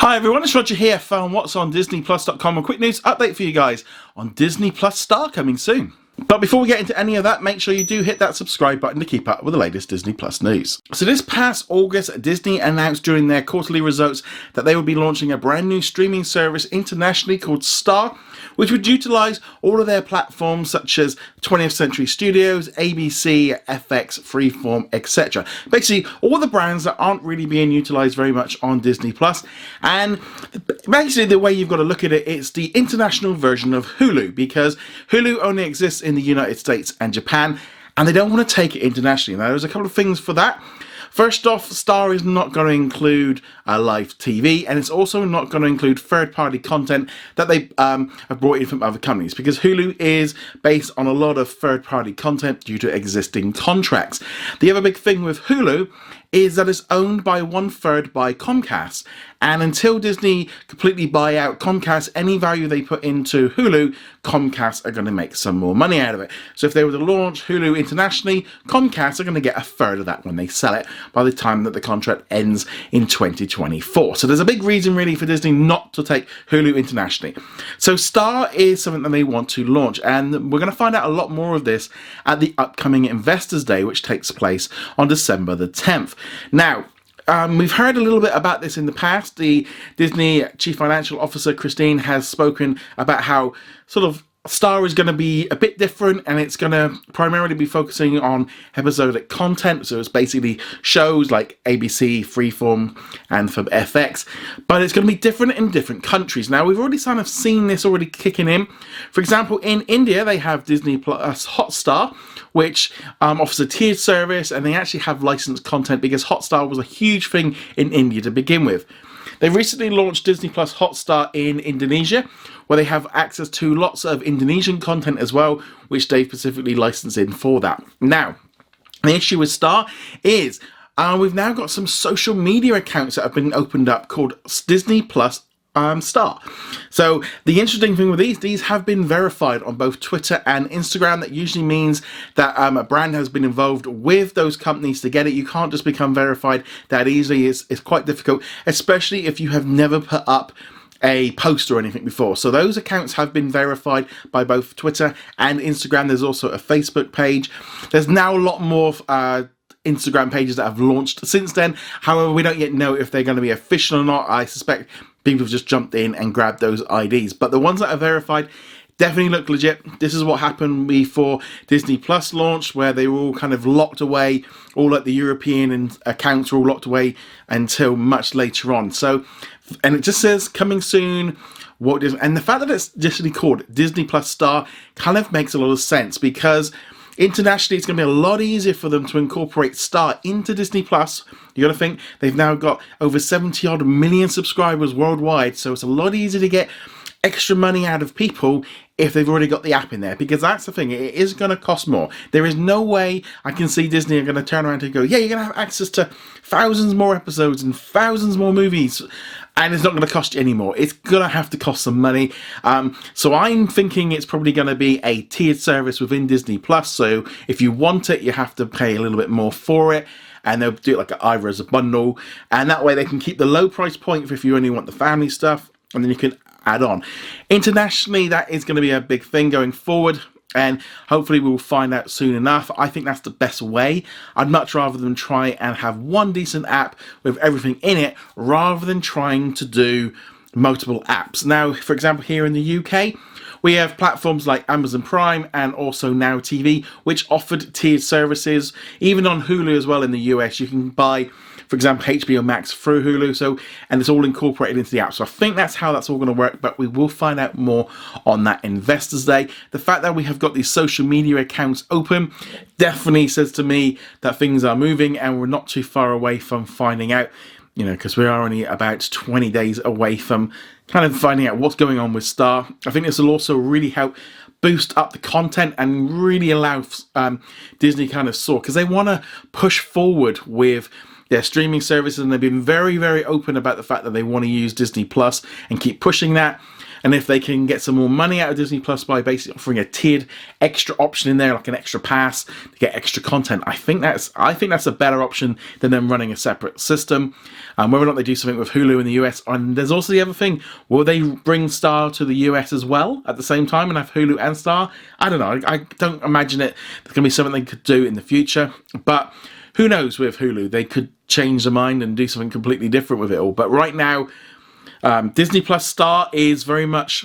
Hi everyone, it's Roger here from what's on DisneyPlus.com. A quick news update for you guys on Disney Plus Star coming soon. But before we get into any of that, make sure you do hit that subscribe button to keep up with the latest Disney Plus news. So this past August, Disney announced during their quarterly results that they would be launching a brand new streaming service internationally called Star, which would utilise all of their platforms such as 20th Century Studios, ABC, FX, Freeform, etc. Basically, all the brands that aren't really being utilised very much on Disney Plus. And basically, the way you've got to look at it, it's the international version of Hulu, because Hulu only exists in the United States and Japan, and they don't want to take it internationally. Now, there's a couple of things for that. First off, Star is not going to include live TV, and it's also not going to include third-party content that they have brought in from other companies, because Hulu is based on a lot of third-party content due to existing contracts. The other big thing with Hulu is that it's owned by 1/3 by Comcast, and until Disney completely buy out Comcast, any value they put into Hulu, Comcast are going to make some more money out of it. So if they were to launch Hulu internationally, Comcast are going to get 1/3 of that when they sell it by the time that the contract ends in 2024. So there's a big reason really for Disney not to take Hulu internationally. So Star is something that they want to launch, and we're going to find out a lot more of this at the upcoming Investors Day, which takes place on December the 10th. Now, we've heard a little bit about this in the past. The Disney Chief Financial Officer, Christine, has spoken about how sort of Star is going to be a bit different, and it's going to primarily be focusing on episodic content. So it's basically shows like ABC, Freeform, and from FX. But it's going to be different in different countries. Now, we've already kind of seen this already kicking in. For example, in India, they have Disney Plus Hotstar, which offers a tiered service, and they actually have licensed content because Hotstar was a huge thing in India to begin with. They recently launched Disney Plus Hotstar in Indonesia, where they have access to lots of Indonesian content as well, which they've specifically licensed in for that. Now, the issue with Star is we've now got some social media accounts that have been opened up called Disney Plus Star. So the interesting thing with these have been verified on both Twitter and Instagram. That usually means that a brand has been involved with those companies to get it. You can't just become verified that easily. It's quite difficult, especially if you have never put up a post or anything before. So those accounts have been verified by both Twitter and Instagram. There's also a Facebook page. There's now a lot more Instagram pages that have launched since then. However, we don't yet know if they're going to be official or not. I suspect people have just jumped in and grabbed those IDs. But the ones that are verified definitely look legit. This is what happened before Disney Plus launched, where they were all kind of locked away. All like the European accounts were all locked away until much later on. So, and it just says coming soon. And the fact that it's just called Disney Plus Star kind of makes a lot of sense, because internationally, it's going to be a lot easier for them to incorporate Star into Disney Plus. You got to think they've now got over 70-odd million subscribers worldwide, so it's a lot easier to get extra money out of people if they've already got the app in there, because that's the thing, it is going to cost more. There is no way I can see Disney are going to turn around and go, yeah, you're going to have access to thousands more episodes and thousands more movies, and it's not going to cost you any more. It's going to have to cost some money. So I'm thinking it's probably going to be a tiered service within Disney Plus. So if you want it, you have to pay a little bit more for it, and they'll do it like either as a bundle, and that way they can keep the low price point for if you only want the family stuff, and then you can add on. Internationally, that is going to be a big thing going forward, and hopefully we'll find out soon enough. I think that's the best way. I'd much rather than try and have one decent app with everything in it, rather than trying to do multiple apps. Now, for example, here in the UK, we have platforms like Amazon Prime and also Now TV, which offered tiered services. Even on Hulu as well in the US, you can buy, for example, HBO Max through Hulu, and it's all incorporated into the app. So I think that's how that's all going to work, but we will find out more on that Investors Day. The fact that we have got these social media accounts open definitely says to me that things are moving, and we're not too far away from finding out, because we are only about 20 days away from kind of finding out what's going on with Star. I think this will also really help boost up the content and really allow Disney kind of soar, because they want to push forward with their streaming services, and they've been very, very open about the fact that they want to use Disney Plus and keep pushing that. and if they can get some more money out of Disney Plus by basically offering a tiered extra option in there, like an extra pass to get extra content, I think that's a better option than them running a separate system. Whether or not they do something with Hulu in the US, and there's also the other thing: will they bring Star to the US as well at the same time and have Hulu and Star? I don't know. I don't imagine it. There's going to be something they could do in the future, but who knows with Hulu? They could change their mind and do something completely different with it all. But right now, Disney Plus Star is very much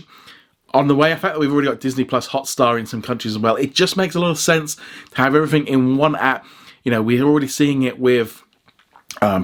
on the way. In fact, we've already got Disney Plus Hotstar in some countries as well. It just makes a lot of sense to have everything in one app. You know, we're already seeing it with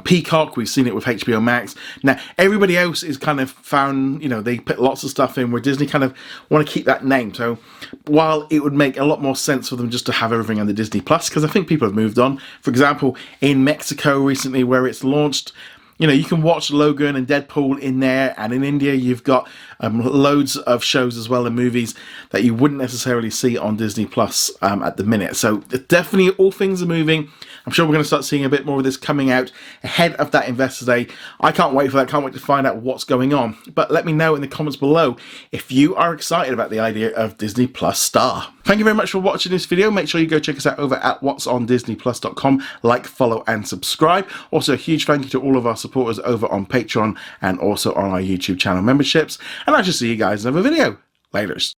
Peacock, we've seen it with HBO Max. Now, everybody else is kind of found, you know, they put lots of stuff in where Disney kind of want to keep that name. So while it would make a lot more sense for them just to have everything under Disney Plus, because I think people have moved on. For example, in Mexico recently, where it's launched, you know, you can watch Logan and Deadpool in there, and in India you've got loads of shows as well and movies that you wouldn't necessarily see on Disney Plus at the minute. So definitely all things are moving. I'm sure we're going to start seeing a bit more of this coming out ahead of that Investor Day. I can't wait for that. Can't wait to find out what's going on. But let me know in the comments below if you are excited about the idea of Disney Plus Star. Thank you very much for watching this video. Make sure you go check us out over at whatsondisneyplus.com. Like, follow, and subscribe. Also, a huge thank you to all of our supporters over on Patreon and also on our YouTube channel memberships. And I shall see you guys in another video. Laters.